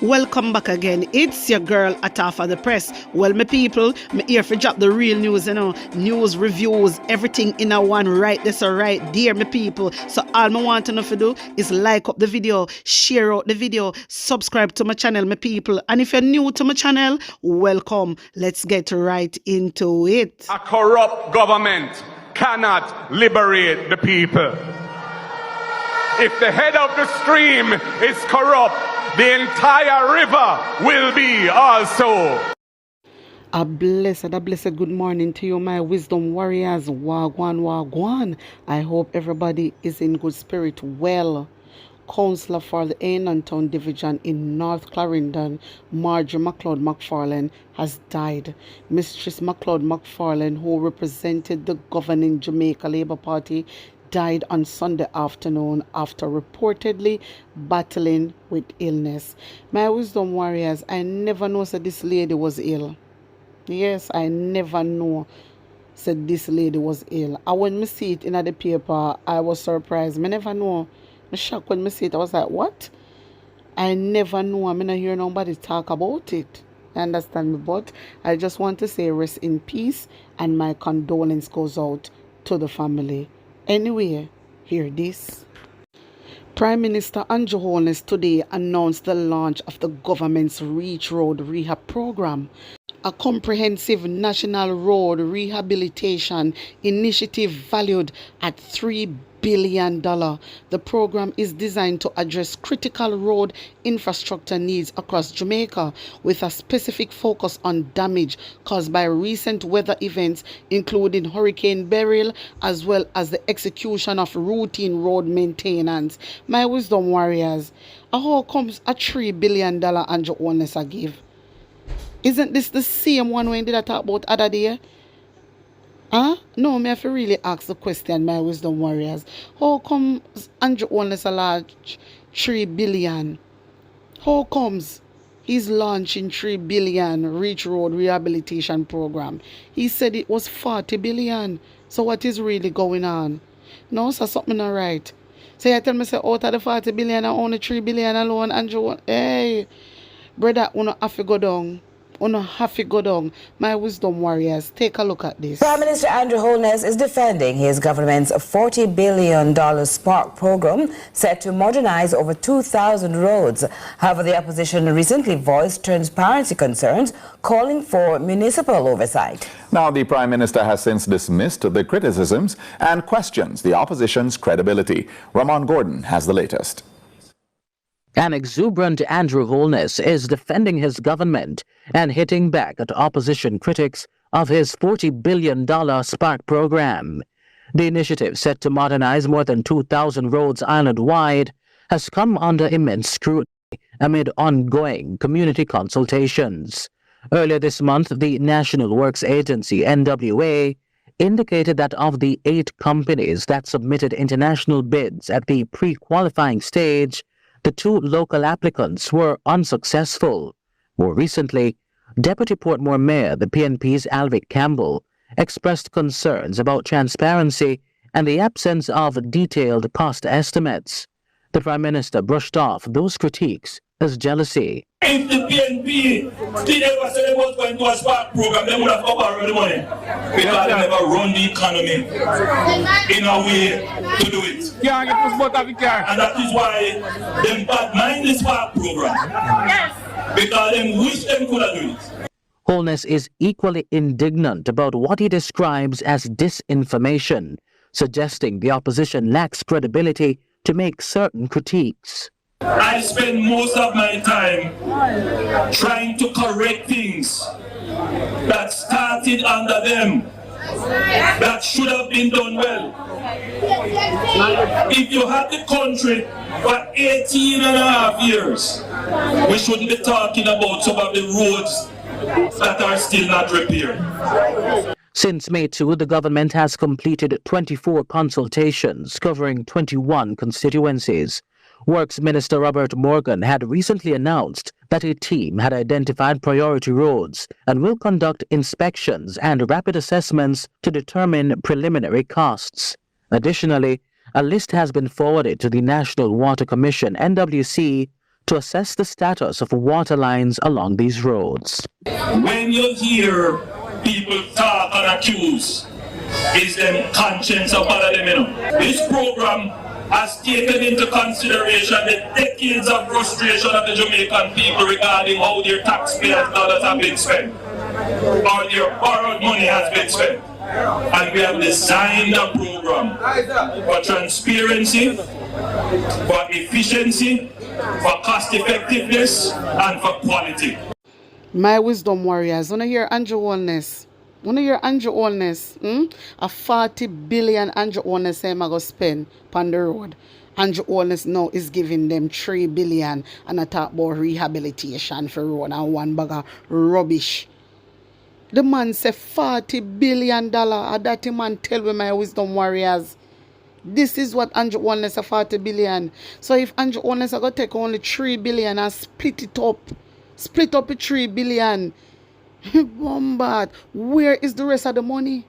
Welcome back again. It's your girl Atafa the Press. Well, my people, me here for drop the real news, news, reviews, everything in a one right this or right there, my people. So all I want to know to do is like up the video, share out the video, subscribe to my channel, my people. And if you're new to my channel, welcome. Let's get right into it. A corrupt government cannot liberate the people. If the head of the stream is corrupt, the entire river will be also. A blessed good morning to you, my wisdom warriors. Wagwan, wagwan. I hope everybody is in good spirit. Well, Councillor for the Ainantown Division in North Clarendon, Marjorie McLeod McFarlane, has died. Mistress McLeod McFarlane, who represented the governing Jamaica Labour Party, died on Sunday afternoon after reportedly battling with illness. My wisdom warriors, I never know said this lady was ill. Yes, I never know said this lady was ill. And when me see it in the paper, I was surprised. I never know. I'm shocked when me see it. I was like, what? I never know. I'm not hear nobody talk about it. You understand me? But I just want to say rest in peace, and my condolence goes out to the family. Anyway, hear this. Prime Minister Andrew Holness today announced the launch of the government's Reach Road Rehab program, a comprehensive national road rehabilitation initiative valued at $3 billion. The program is designed to address critical road infrastructure needs across Jamaica, with a specific focus on damage caused by recent weather events, including Hurricane Beryl, as well as the execution of routine road maintenance. My wisdom warriors, how comes a $3 billion Andrew Holness a give? Isn't this the same one when did I talk about other day? No, me have to really ask the question, my wisdom warriors. How come Andrew Holness a large $3 billion? How comes he's launching $3 billion Reach Road Rehabilitation Program? He said it was $40 billion. So what is really going on? No, so something not right. So you tell me, say, out of the $40 billion, only $3 billion alone, Andrew. Hey, brother, you don't have to go down. My wisdom warriors, take a look at this. Prime Minister Andrew Holness is defending his government's $40 billion Spark program set to modernize over 2,000 roads. However, the opposition recently voiced transparency concerns, calling for municipal oversight. Now, the Prime Minister has since dismissed the criticisms and questions the opposition's credibility. Ramon Gordon has the latest. An exuberant Andrew Holness is defending his government and hitting back at opposition critics of his $40 billion Spark program. The initiative, set to modernize more than 2,000 roads island-wide, has come under immense scrutiny amid ongoing community consultations. Earlier this month, the National Works Agency, NWA, indicated that of the 8 companies that submitted international bids at the pre-qualifying stage, the 2 local applicants were unsuccessful. More recently, Deputy Portmore Mayor, the PNP's Alvic Campbell, expressed concerns about transparency and the absence of detailed cost estimates. The Prime Minister brushed off those critiques as jealousy. If the PNP did ever say they was going to a Spark program, they would have borrowed the money. Because they never run the economy in a way to do it. And that is why they bad mind the Spark program. Yes. Because they wish they could have done it. Holness is equally indignant about what he describes as disinformation, suggesting the opposition lacks credibility to make certain critiques. I spend most of my time trying to correct things that started under them, that should have been done well. If you had the country for 18 and a half years, we shouldn't be talking about some of the roads that are still not repaired. Since May 2, the government has completed 24 consultations covering 21 constituencies. Works Minister Robert Morgan had recently announced that a team had identified priority roads and will conduct inspections and rapid assessments to determine preliminary costs. Additionally, a list has been forwarded to the National Water Commission (NWC) to assess the status of water lines along these roads. When you hear people talk and accuse, is them conscience of all of them, you know. This program has taken into consideration the decades of frustration of the Jamaican people regarding how their taxpayers' dollars have been spent, or their borrowed money has been spent. And we have designed a program for transparency, for efficiency, for cost effectiveness, and for quality. My wisdom warriors, wanna hear Andrew Wellness? Wanna hear Andrew Wellness? A 40 billion Andrew Wellness say I go spend on the road. Andrew Wellness now is giving them 3 billion and I talk about rehabilitation for road and one bag of rubbish. The man say $40 billion. And that man tell me, my wisdom warriors. This is what Andrew Wellness a 40 billion. So if Andrew Wellness are going to take only 3 billion and split it up the 3 billion. Bombard. Where is the rest of the money?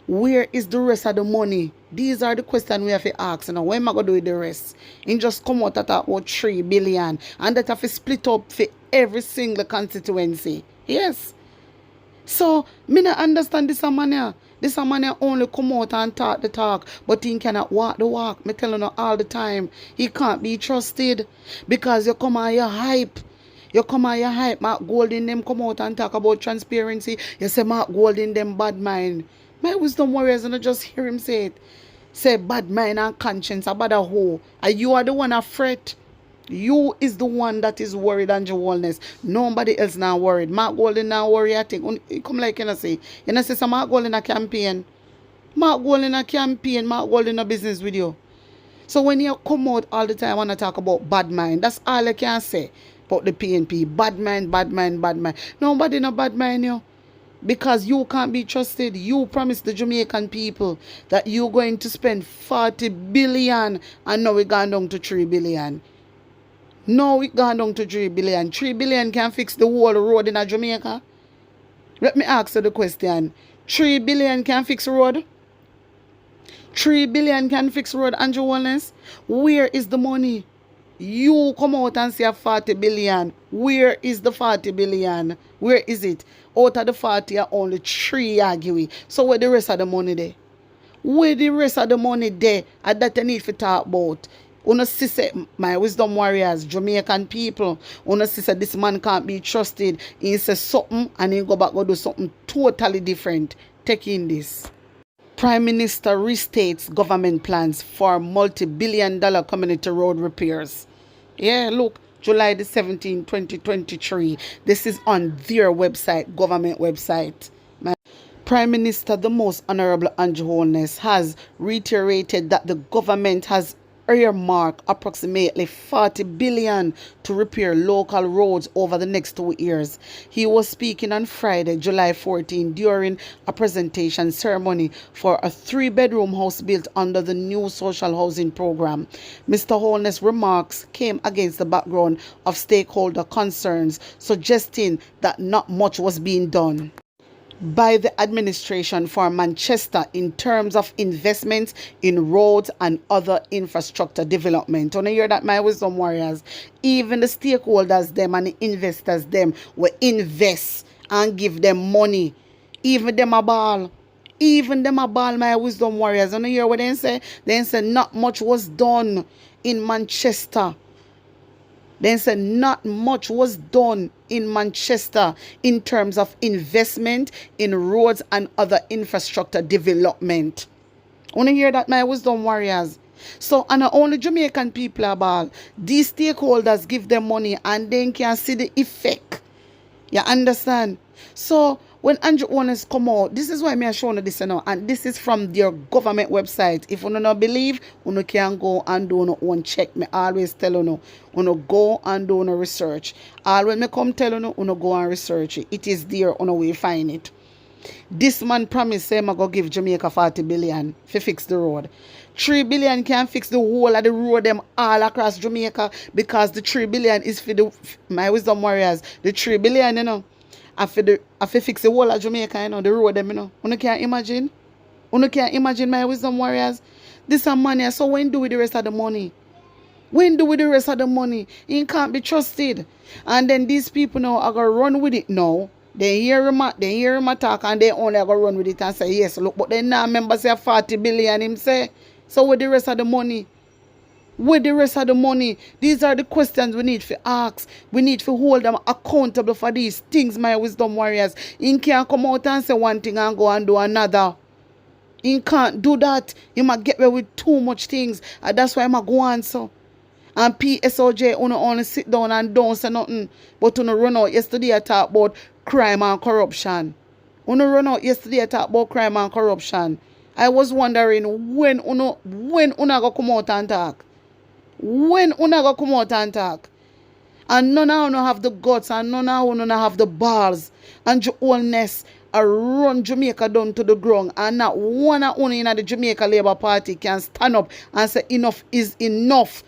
Where is the rest of the money? These are the questions we have to ask. Now, when am I going to do with the rest? And just come out at about 3 billion. And that have to split up for every single constituency. Yes. So, me not understand this man here. This man here only come out and talk the talk, but he cannot walk the walk. Me tell you all the time, he can't be trusted because you come on your hype. You come on your hype. Mark Golding them come out and talk about transparency. You say Mark Golding them bad mind. My wisdom warriors, and I just hear him say it. Say bad mind and conscience about a hoe. And you are the one that fret. You is the one that is worried, Andrew Wellness. Nobody else not worried. Mark Golding not worried. I think. He come like you say. You say some Mark Golding a campaign. Mark Golding a campaign. Mark Golding a business with you. So when you come out all the time and talk about bad mind, that's all I can say about the PNP. Bad mind, bad mind, bad mind. Nobody no bad mind you. Because you can't be trusted. You promised the Jamaican people that you're going to spend 40 billion and now we gone down to 3 billion. No, we gone down to 3 billion. 3 billion can fix the whole road in Jamaica. Let me ask you the question. 3 billion can fix road? 3 billion can fix road, Andrew Wellness? Where is the money? You come out and say 40 billion. Where is the 40 billion? Where is it? Out of the 40, are only 3 arguing. So where the rest of the money there? Where the rest of the money there? And that I need to talk about. Una say, my wisdom warriors, Jamaican people, una say this man can't be trusted. He says something and he go back and do something totally different. Take in this. Prime Minister restates government plans for multi-billion-dollar community road repairs. Yeah, look, July the 17th, 2023. This is on their website, government website. Prime Minister, the Most Honorable Andrew Holness, has reiterated that the government has earmarked approximately 40 billion to repair local roads over the next 2 years. He was speaking on Friday, July 14, during a presentation ceremony for a 3-bedroom house built under the new social housing program. Mr. Holness' remarks came against the background of stakeholder concerns, suggesting that not much was being done by the administration for Manchester in terms of investments in roads and other infrastructure development. When you hear that, my wisdom warriors, even the stakeholders them and the investors them will invest and give them money. Even them a ball. Even them a ball, my wisdom warriors. When you hear what they say? They say not much was done in Manchester. They said not much was done in Manchester in terms of investment in roads and other infrastructure development. Want to hear that, my wisdom warriors? So, and only Jamaican people are ball. These stakeholders give them money and then can see the effect. You understand? So, when Andrew Holness come out, this is why me are showing you this now, and this is from their government website. If you don't believe, you can go and do your own check. Me always tell you, go and do your research. Always me come tell you, go and research it. It is there, you will find it. This man promised say I go give Jamaica 40 billion to fix the road. 3 billion can fix the whole of the road them all across Jamaica because the 3 billion is for the, my wisdom warriors, the 3 billion, you know. I fix the whole of Jamaica, you know, the road them, you know. You can't imagine? You can't imagine, my wisdom warriors? This is money, so when do with the rest of the money? When do with the rest of the money? He can't be trusted. And then these people now are gonna run with it now. They hear him attack and they only gonna run with it and say yes, look, but they now remember say 40 billion him say. So with the rest of the money? With the rest of the money? These are the questions we need to ask. We need to hold them accountable for these things, my wisdom warriors. He can't come out and say one thing and go and do another. He can't do that. He might get away with too much things. And that's why he might go on so. And PSOJ only sit down and don't say nothing. But uno run out yesterday I talk about crime and corruption. Uno run out yesterday I talk about crime and corruption. I was wondering when uno go come out and talk. When uno go come out and talk. And none of uno have the guts and none of uno have the balls and your wholeness run Jamaica down to the ground, and not one of uno in the Jamaica Labour Party can stand up and say enough is enough.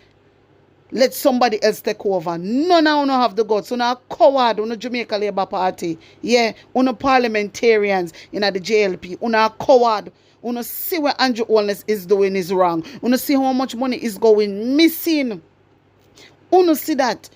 Let somebody else take over. None of uno have the guts. Uno a coward, uno Jamaica Labour Party. Yeah, uno parliamentarians in the JLP. Uno a coward. Uno see what Andrew Holness is doing is wrong. Uno see how much money is going missing. Uno see that.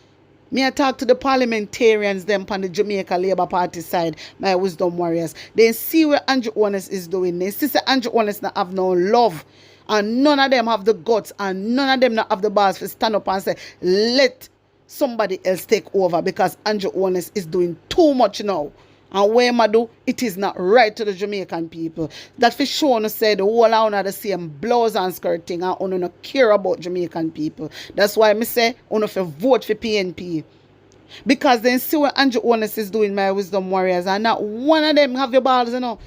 Me I talk to the parliamentarians them on the Jamaica Labour Party side, my wisdom warriors. They see what Andrew Holness is doing. They see Andrew Holness not have no love. And none of them have the guts and none of them not have the balls to stand up and say, let somebody else take over because Andrew Holness is doing too much now. And where I do, it is not right to the Jamaican people. That for sure no say the whole of the same blouse and skirt thing and uno no care about Jamaican people. That's why I say uno for vote for PNP. Because then see what Andrew Holness is doing, my wisdom warriors, and not one of them have your balls, you know.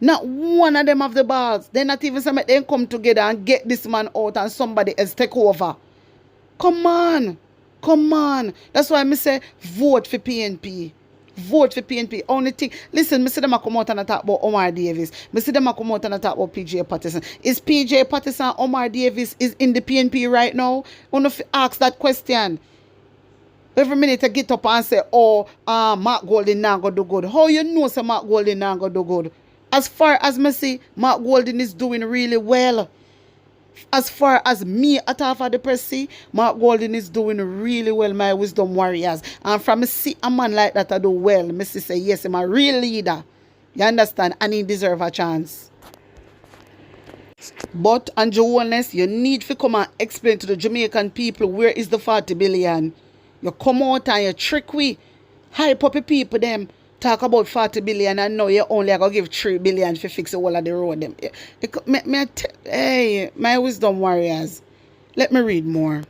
Not one of them have the balls. They're not even saying they come together and get this man out and somebody else take over. Come on. Come on. That's why I say vote for PNP. Vote for PNP. Only thing. Listen, I see them come out and talk about Omar Davis. I see them come out and talk about PJ Patterson. Is PJ Patterson, Omar Davis is in the PNP right now? I want to ask that question. Every minute I get up and say, oh, Mark Golding now go do good. How you know say Mark Golding now go do good? As far as me see, Mark Golding is doing really well. As far as me at half of the press see, Mark Golding is doing really well, my wisdom warriors. And from me see a man like that I do well, me see say yes, I'm a real leader. You understand? And he deserve a chance. But Andrew Holness, you need to come and explain to the Jamaican people where is the 40 billion. You come out and you trick we, hype up the people them. Talk about 40 billion and now you only going to give 3 billion to fix the whole of the road. Them. Hey, my wisdom warriors, let me read more.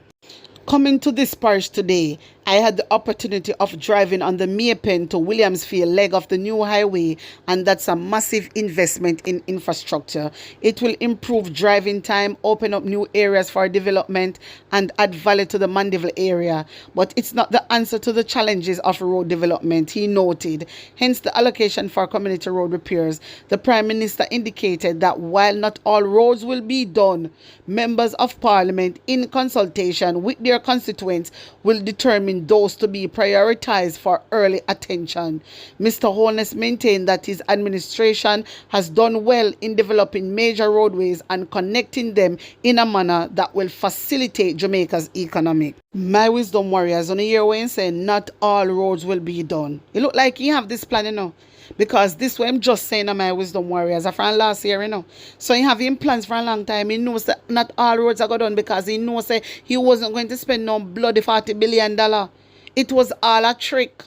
Coming to this parish today, I had the opportunity of driving on the Maypen to Williamsfield leg of the new highway, and that's a massive investment in infrastructure. It will improve driving time, open up new areas for development, and add value to the Mandeville area. But it's not the answer to the challenges of road development, he noted. Hence the allocation for community road repairs. The Prime Minister indicated that while not all roads will be done, members of Parliament, in consultation with their constituents, will determine those to be prioritized for early attention. Mr. Holness maintained that his administration has done well in developing major roadways and connecting them in a manner that will facilitate Jamaica's economy. My wisdom warriors, on the year when saying not all roads will be done. It look like you have this plan, you know. Because this way I'm just saying to my wisdom warriors from last year, you know. So he have him plans for a long time. He knows that not all roads are going done because he knows that he wasn't going to spend no bloody $40 billion. It was all a trick.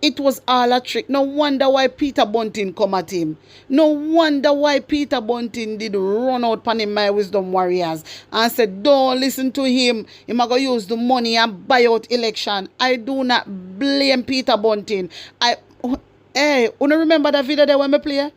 It was all a trick. No wonder why Peter Bunting come at him. No wonder why Peter Bunting did run out upon him, my wisdom warriors, and said, don't listen to him. He's going to use the money and buy out election. I do not blame Peter Bunting. Hey, you remember that video there when I play?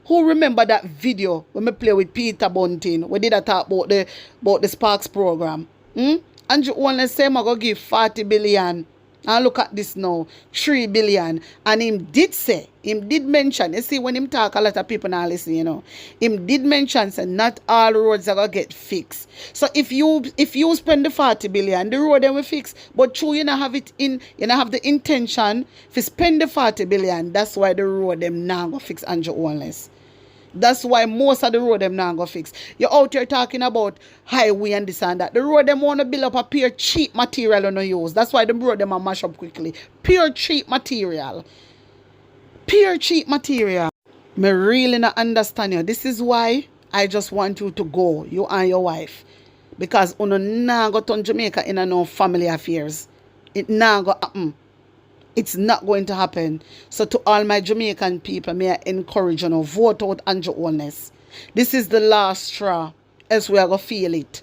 Who remember that video when I play with Peter Bunting? We did a talk about the Sparks program. Andrew Holness say I'm going to give 40 billion. And look at this now, 3 billion. And him did mention, you see when him talk, a lot of people now listen, you know. Him did mention, say not all roads are going to get fixed. So if you spend the 40 billion, the road then will fix. But true, you don't have the intention to spend the 40 billion. That's why the road them now go fix Andrew Holness. That's why most of the road them now go fix. You're out here talking about highway and this and that. The road them want to build up a pure cheap material on no use. That's why the road them a mash up quickly. Pure cheap material. Pure cheap material. Me really not understand you. This is why I just want you to go, you and your wife. Because you nah go turn Jamaica in no family affairs. It nah go happen. It's not going to happen. So to all my Jamaican people, may I encourage you, vote out Andrew Holness. This is the last straw, else we are going to feel it.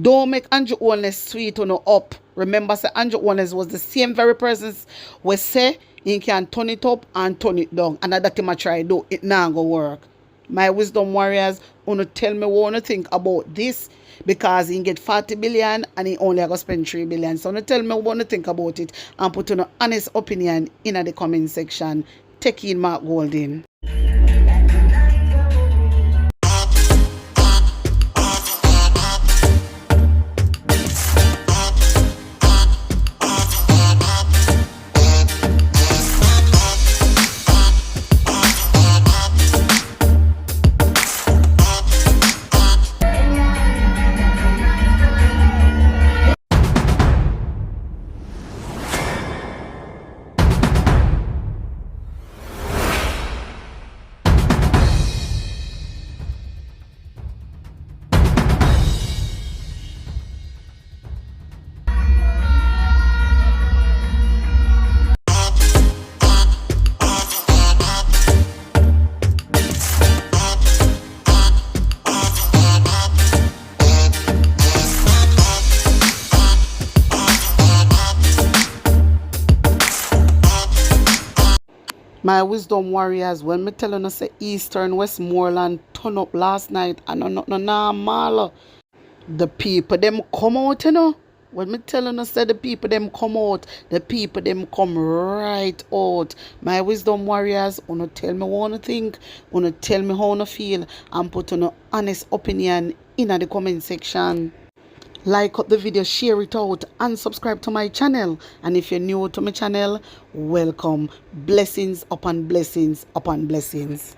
Don't make Andrew Holness sweet up. Remember, say Andrew Holness was the same very person we say he can turn it up and turn it down. And that him I try do. It not going to work. My wisdom warriors, tell me what you think about this. Because he get 40 billion and he only going to spend 3 billion. So tell me what you think about it and put an honest opinion in the comment section. Take in Mark Golden. My wisdom warriors, when me telling you say Eastern Westmoreland turn up last night and not normal. The people them come out, When me telling you say the people them come out, the people them come right out. My wisdom warriors, tell me what you think, tell me how you feel, and put an honest opinion in the comment section. Like up the video, share it out, and subscribe to my channel. And if you're new to my channel, welcome. Blessings upon blessings upon blessings.